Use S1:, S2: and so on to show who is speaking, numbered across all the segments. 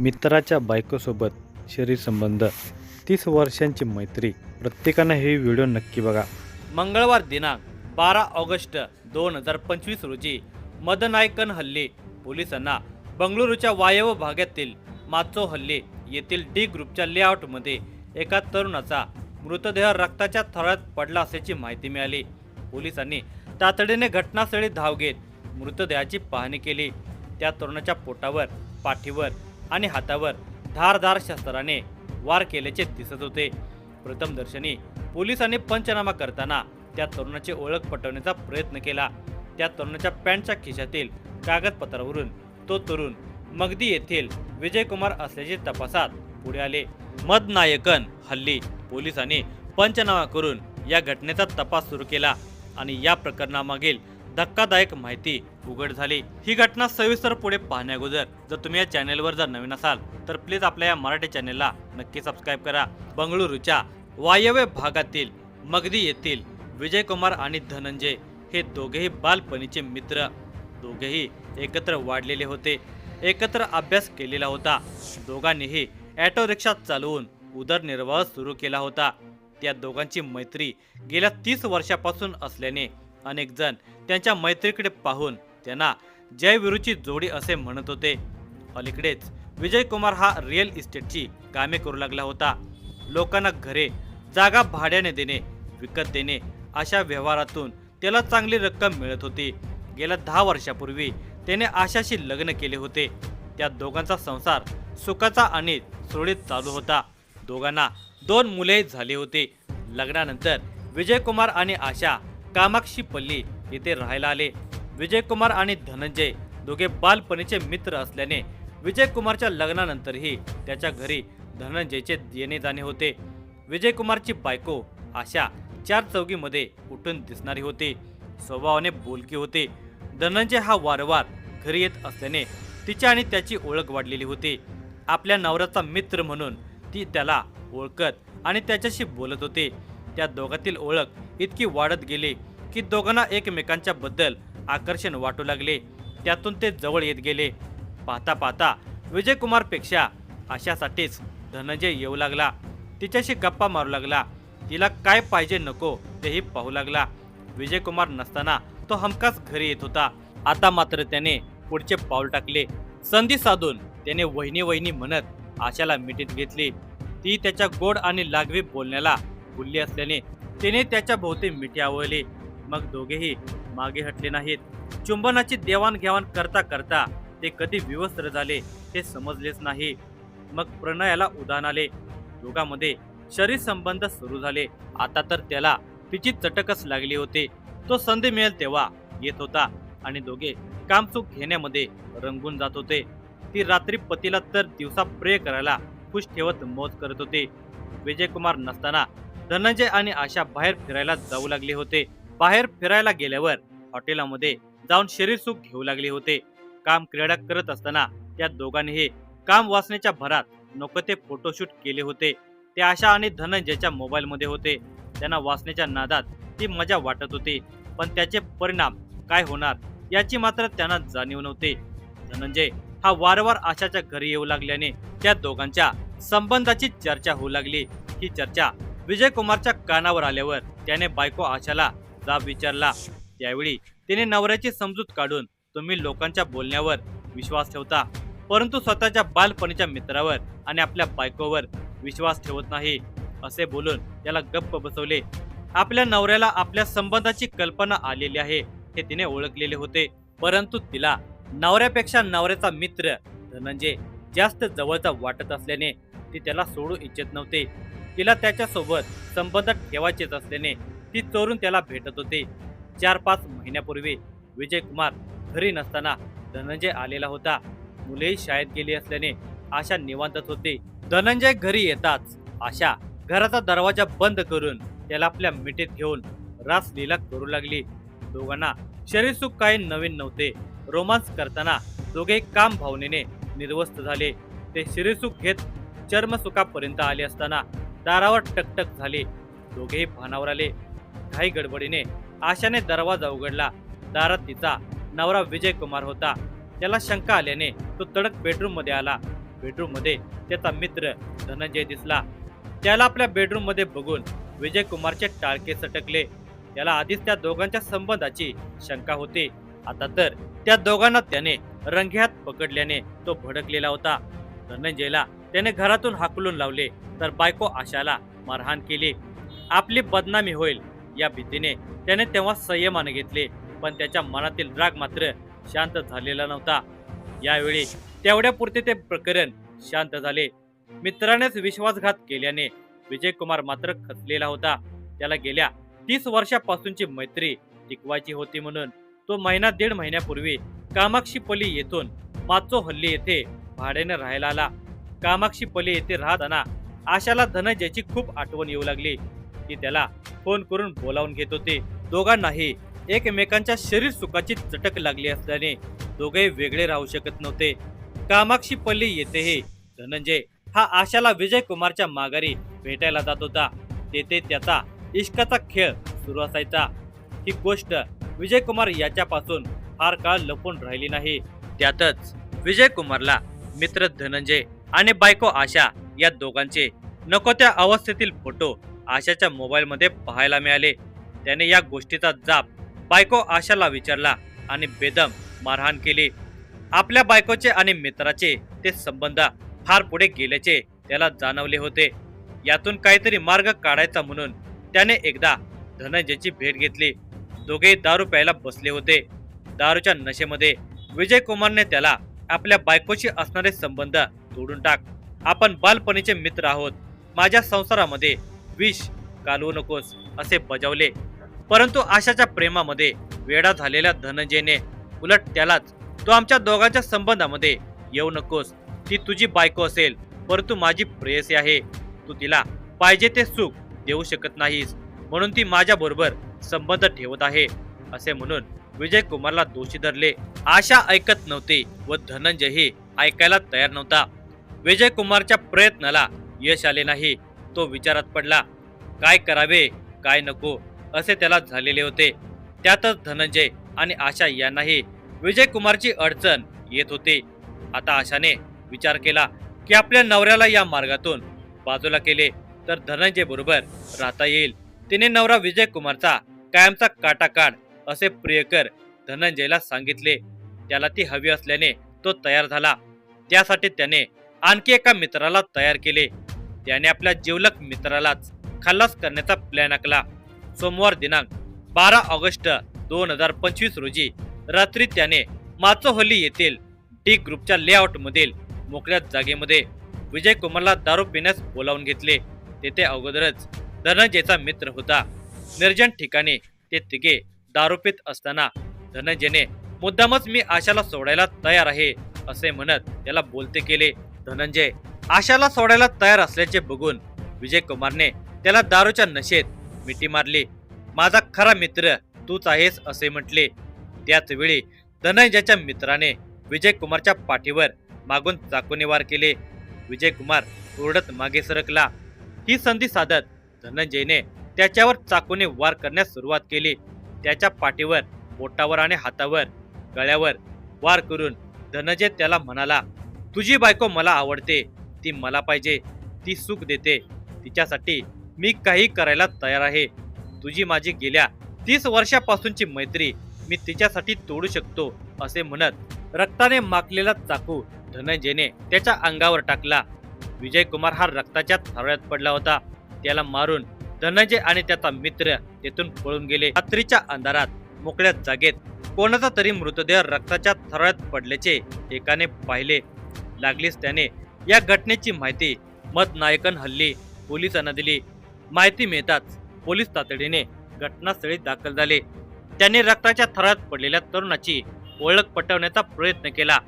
S1: मित्राच्या बायकोसोबत शरीर संबंध 30 वर्षांची मैत्री. प्रत्येकानं हे व्हिडिओ नक्की बघा.
S2: मंगळवार दिनांक 12 ऑगस्ट 2025 रोजी मदनायकन हल्ली पोलिसांना बंगळुरूच्या वायव्य भागातील माचोहल्ली येथील डी ग्रुपच्या लेआउटमध्ये एका तरुणाचा मृतदेह रक्ताच्या थरात पडला असल्याची माहिती मिळाली. पोलिसांनी तातडीने घटनास्थळी धाव घेत मृतदेहाची पाहणी केली. त्या तरुणाच्या पोटावर, पाठीवर आणि हातावर धारदार शस्त्राने वार केल्याचे दिसत होते. प्रथमदर्शनी पोलिसांनी पंचनामा करताना त्या तरुणाची ओळख पटवण्याचा प्रयत्न केला. त्या तरुणाच्या पॅन्टच्या खिशातील कागदपत्रावरून तो तरुण मगदी येथील विजयकुमार असल्याचे तपासात पुढे आले. मदनायकन हल्ली पोलिसांनी पंचनामा करून या घटनेचा तपास सुरू केला आणि या प्रकरणामागील धक्कादायक माहिती उघड झाली. ही घटना सविस्तर पुढे पाहण्याअगोदर जर तुम्ही या चॅनेलवर जर नवीन असाल तर प्लीज आपल्या या मराठी चॅनेलला नक्की सबस्क्राईब करा. बंगळुरूच्या वायव्य भागातील मगदी येथील विजयकुमार आणि धनंजय हे दोघेही बालपणीचे मित्र. दोघेही एकत्र वाढलेले होते, एकत्र अभ्यास केलेला होता. दोघांनीही ऑटो रिक्षा चालवून उदरनिर्वाह सुरू केला होता. त्या दोघांची मैत्री गेल्या 30 वर्षापासून असल्याने अनेक जण त्यांच्या मैत्रीकडे पाहून त्यांना जयवीरूची जोडी असे म्हणत होते. अलीकडेच विजयकुमार हा रिअल इस्टेटची कामे करू लागला होता. लोकांना घरे, जागा भाड्याने देणे, विकत देणे अशा व्यवहारातून त्याला चांगली रक्कम मिळत होती. गेल्या 10 वर्षापूर्वी त्याने आशाशी लग्न केले होते. त्या दोघांचा संसार सुखाचा आणि सुरळीत चालू होता. दोघांना 2 मुले झाली होती. लग्नानंतर विजयकुमार आणि आशा कामाक्षीपल्ली येथे राहायला आले. विजयकुमार आणि धनंजय दोघे बालपणीचे मित्र असल्याने विजयकुमारच्या लग्नानंतरही त्याच्या घरी धनंजयचे येणे जाणे होते. विजयकुमारची बायको आशा 4 चौकीमध्ये उठून दिसणारी होती. स्वभावाने बोलकी होती. धनंजय हा वारंवार घरी येत असल्याने तिची आणि त्याची ओळख वाढलेली होती. आपल्या नवऱ्याचा मित्र म्हणून ती त्याला ओळखत आणि त्याच्याशी बोलत होती. त्या दोघांतील ओळख इतकी वाढत गेली की दोघांना एकमेकांच्या बद्दल आकर्षण वाटू लागले. त्यातून ते जवळ येत गेले. पाहता पाहता विजयकुमारपेक्षा आशासाठीच धनंजय येऊ लागला. तिच्याशी गप्पा मारू लागला. तिला काय पाहिजे नको तेही पाहू लागला. विजयकुमार नसताना तो हमखास घरी येत होता. आता मात्र त्याने पुढचे पाऊल टाकले. संधी साधून त्याने वहिनी वहिनी म्हणत आशाला मिठीत घेतली. ती त्याच्या गोड आणि लागवी बोलण्याला भुलली असल्याने त्याने त्याच्या भोवती मिठी आवळली. मग दोघेही मागे हटले नाहीत. चुंबनाची देवाणघेवाण करता करता ते कधी विवस्त्र झाले हे समजलेच नाही. मग प्रणयाला उधाण आले. दोघांमध्ये शरीर संबंध सुरू झाले. आता तर त्याला तिची चटकच लागली होती. तो संधी मिळेल तेव्हा येत होता आणि दोघे कामचूक घेण्यामध्ये रंगून जात होते. ती रात्री पतीला तर दिवसा प्रे करायला खुश ठेवत मौज करत होते. विजयकुमार नसताना धनंजय आणि आशा बाहेर फिरायला जाऊ लागले होते. बाहेर फिरायला गेल्यावर हॉटेलामध्ये जाऊन शरीर सुख घेऊ लागले होते. काम क्रीडा करत असताना त्या दोघांनीही काम वासनेच्या भरात नको ते फोटोशूट केले होते. ते आशा आणि धनंजयच्या मोबाईलमध्ये होते. त्यांना वासनेच्या नादात ती मजा वाटत होती, पण त्याचे परिणाम काय होणार याची मात्र त्यांना जाणीव नव्हती. धनंजय हा वारंवार आशाच्या घरी येऊ लागल्याने त्या दोघांच्या संबंधाची चर्चा होऊ लागली. ही चर्चा विजयकुमारच्या कानावर आल्यावर त्याने बायको आशाला जाब विचारला. त्यावेळी तिने नवऱ्याची समजूत काढून, तुम्ही लोकांच्या बोलण्यावर विश्वास ठेवता परंतु स्वतःच्या बालपणीच्या मित्रावर आणि आपल्या बायकोवर विश्वास ठेवत नाही असे बोलून त्याला गप्प बसवले. आपल्या नवऱ्याला आपल्या संबंधाची कल्पना आलेली आहे हे तिने ओळखलेले होते, परंतु तिला नवऱ्यापेक्षा नवऱ्याचा मित्र धनंजय जास्त जवळचा वाटत असल्याने ती त्याला सोडू इच्छित नव्हते. तिला त्याच्यासोबत संबंध ठेवायचेच असल्याने ती चोरून त्याला भेटत होते. 4-5 महिन्यापूर्वी विजयकुमार घरी नसताना धनंजय आलेला होता. मुलेही शाळेत गेली असल्याने आशा निवांतच होती. धनंजय घरी येताच आशा घराचा दरवाजा बंद करून त्याला आपल्या मिठीत घेऊन रासलीला करू लागली. दोघांना शरीर सुख काही नवीन नव्हते. रोमांस करताना दोघे काम भावनेने निर्वस्त झाले. ते शरीर सुख घेत चर्मसुखापर्यंत आले असताना दारावर टकटक झाली. दोघेही भानावर आले. काही गडबडीने आशाने दरवाजा उघडला. दारात तिचा नवरा विजयकुमार होता. त्याला शंका आल्याने तो तडक बेडरूम मध्ये आला. बेडरूम मध्ये त्याचा मित्र धनंजय दिसला. त्याला आपल्या बेडरूम मध्ये बघून विजय कुमारचे टाळके सटकले. त्याला आधीच त्या दोघांच्या संबंधाची शंका होती. आता तर त्या दोघांना त्याने रंगेहात पकडल्याने तो भडकलेला होता. धनंजयला त्याने घरातून हाकलून लावले तर बायको आशाला मारहाण केली. आपली बदनामी होईल या भीतीने त्याने तेव्हा संयमाने घेतले, पण त्याच्या मनातील राग मात्र शांत झालेला नव्हता. यावेळी तेवढ्यापुरते ते प्रकरण शांत झाले. मित्रानेच विश्वासघात केल्याने विजय कुमार मात्र खचलेला होता. त्याला गेल्या 30 वर्षापासूनची मैत्री टिकवायची होती म्हणून तो दीड महिन्यापूर्वी कामाक्षीपल्ली येथून माचोहल्ली येथे भाड्याने राहायला आला. कामाक्षीपल्ली येथे राहताना आशाला धनंजयची खूप आठवण येऊ लागली. ती त्याला फोन करून बोलावून घेत होते. दोघांनाही एकमेकांच्या शरीर सुखाची चटक लागली असल्याने दोघे वेगळे राहू शकत नव्हते. कामाक्षीपल्ली येथेही धनंजय हा आशाला विजय कुमारच्या माघारी भेटायला जात होता. तेथे त्याचा इश्काचा खेळ सुरू असायचा. ही गोष्ट विजय कुमार याच्यापासून फार काळ लपून राहिली नाही. त्यातच विजय कुमारला मित्र धनंजय आणि बायको आशा या दोघांचे नको त्या अवस्थेतील फोटो आशाच्या मोबाईल मध्ये पाहायला मिळाले. त्याने या गोष्टीचा जाब बायको आशाला विचारला आणि बेदम मारहाण केली. आपल्या बायकोचे आणि मित्राचे ते संबंध फार पुढे गेल्याचे त्याला जाणवले होते. यातून काहीतरी मार्ग काढायचा म्हणून त्याने एकदा धनंजयची भेट घेतली. दोघे दारू प्यायला बसले होते. दारूच्या नशेमध्ये विजय कुमारने त्याला आपल्या बायकोशी असणारे संबंध तोडून टाक, आपण बालपणीचे मित्र आहोत, माझ्या संसारामध्ये विष घालवू नकोस असे बजावले. परंतु आशाच्या प्रेमामध्ये वेडा झालेल्या धनंजयने उलट त्यालाच तू आमच्या दोघांच्या संबंधामध्ये येऊ नकोस, ती तुझी बायको असेल परंतु माझी प्रेयसी आहे, तू तिला पाहिजे ते सुख देऊ शकत नाहीस म्हणून ती माझ्या बरोबर संबंध ठेवत आहे असे म्हणून विजय कुमारला दोषी धरले. आशा ऐकत नव्हती व धनंजयही ऐकायला तयार नव्हता. विजय कुमारच्या प्रयत्नाला यश आले नाही. तो विचारात पडला. काय करावे काय नको असे त्याला झालेले होते. त्यातच धनंजय आणि आशा यांनाही विजय कुमारची अडचण येत होती. आता आशाने विचार केला की आपल्या नवऱ्याला या मार्गातून बाजूला केले तर धनंजय बरोबर राहता येईल. तिने नवरा विजय कुमारचा कायमचा काटा काढ असे प्रियकर धनंजयला सांगितले. त्याला ती हवी असल्याने तो तयार झाला. त्यासाठी त्याने आणखी एका मित्राला तयार केले. त्याने आपल्या जिवलग मित्रालाच खल्लास करण्याचा प्लॅन आखला. सोमवार दिनांक 12 ऑगस्ट 2025 रोजी रात्री त्याने माचोहल्ली येथील डी ग्रुपच्या लेआउट मधील मोकळ्या जागेमध्ये विजय कुमारला दारू पिण्यास बोलावून घेतले. तेथे अगोदरच धनंजयचा मित्र होता. निर्जन ठिकाणी ते तिघे दारू पित असताना धनंजयने मुद्दामच मी आशाला सोडायला तयार आहे असे म्हणत त्याला बोलते केले. धनंजय आशाला सोडायला तयार असल्याचे बघून विजय कुमारने त्याला दारूच्या नशेत मिठी मारली. माझा खरा मित्र तूच आहेस असे म्हटले. त्याच वेळी धनंजयच्या मित्राने विजय कुमारच्या पाठीवर मागून चाकूने वार केले. विजय कुमार ओरडत मागे सरकला. ही संधी साधत धनंजयने त्याच्यावर चाकूने वार करण्यास सुरुवात केली. त्याच्या पाठीवर, पोटावर आणि हातावर, गळ्यावर वार करून धनंजय त्याला म्हणाला, तुझी बायको मला आवडते, ती मला पाहिजे, ती सुख देते, तिच्यासाठी मी काही करायला तयार आहे. तुझी माझी गेल्या 30 वर्षापासूनची मैत्री मी तिच्यासाठी तोडू शकतो असे म्हणत रक्ताने माखलेला चाकू धनंजयने त्याच्या अंगावर टाकला. विजय कुमार हा रक्ताच्या थारोळ्यात पडला होता. त्याला मारून धनंजय आणि त्याचा मित्र तेथून पळून गेले. रात्रीच्या अंधारात मोकळ्या जागेत कोणाचा तरी मृतदेह रक्ताच्या थारोळ्यात पडल्याचे एकाने पाहिले. लागलीच त्याने या घटनेची माहिती मदनायकनहल्ली पोलिसांना दिली. माहिती मिळताच पोलीस तातडीने घटनास्थळी दाखल झाले. त्यांनी रक्ताच्या थरात पडलेल्या तरुणाची ओळख पटवण्याचा प्रयत्न केला.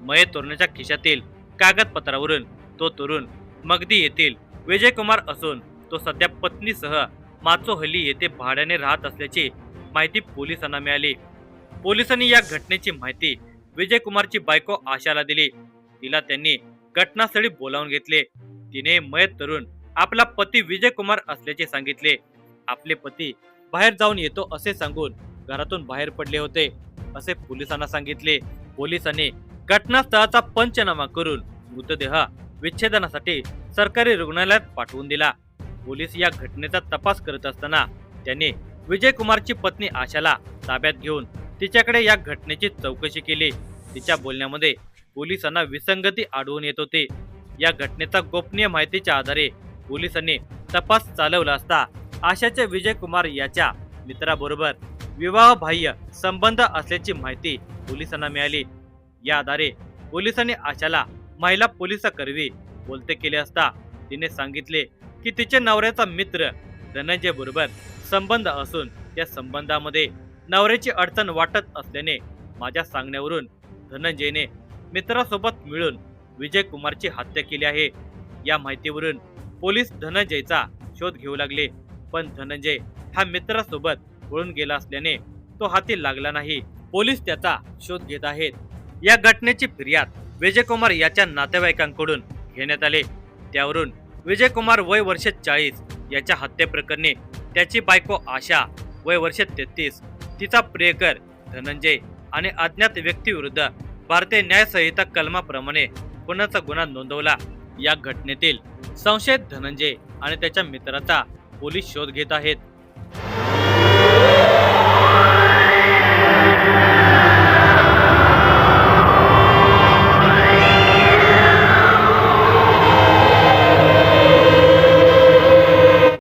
S2: मयत तरुणाच्या खिशातील कागदपत्रावरून तो तरुण मगदी येथील विजय कुमार असून तो सध्या पत्नीसह माचोहल्ली येथे भाड्याने राहत असल्याची माहिती पोलिसांना मिळाली. पोलिसांनी या घटनेची माहिती विजय कुमारची बायको आशाला दिली. तिला त्यांनी घटनास्थळी बोलावून घेतले. तिने मयत तरुण आपला पती विजय कुमार असल्याचे सांगितले. आपले पती बाहेर जाऊन येतो असे सांगून घरातून बाहेर पडले होते असे पोलिसांना सांगितले. पोलिसांनी घटनास्थळाचा पंचनामा करून मृतदेह विच्छेदनासाठी सरकारी रुग्णालयात पाठवून दिला. पोलीस या घटनेचा तपास करत असताना त्यांनी विजय कुमारची पत्नी आशाला ताब्यात घेऊन तिच्याकडे या घटनेची चौकशी केली. तिच्या बोलण्यामध्ये पोलिसांना विसंगती आढळून येत होती. या घटनेचा गोपनीय माहितीच्या आधारे पोलिसांनी तपास चालवला असता आशाचे विजय कुमार याच्या मित्राबरोबर विवाहबाह्य संबंध असल्याची माहिती पोलिसांना मिळाली. या आधारे पोलिसांनी आशाला महिला पोलिसाकरवी बोलते केले असता तिने सांगितले की तिच्या नवऱ्याचा मित्र धनंजय बरोबर संबंध असून त्या संबंधामध्ये नवऱ्याची अडचण वाटत असल्याने माझ्या सांगण्यावरून धनंजयने मित्रासोबत मिळून विजय कुमारची हत्या केली आहे. या माहितीवरून पोलीस धनंजयचा शोध घेऊ लागले, पण धनंजय हा मित्रासोबत पळून गेला असल्याने तो हाती लागला नाही. पोलीस त्याचा शोध घेत आहेत. या घटनेची फिर्याद विजय कुमार याच्या नातेवाईकांकडून घेण्यात आले. त्यावरून विजय कुमार वय वर्ष 40 याच्या हत्येप्रकरणी त्याची बायको आशा वय वर्ष 33, तिचा प्रियकर धनंजय आणि अज्ञात व्यक्तीविरुद्ध भारतीय न्याय संहिता कलमाप्रमाणे खुनाचा गुन्हा नोंदवला. या घटनेतील संशयित धनंजय आणि त्याच्या मित्राचा पोलीस शोध घेत आहेत.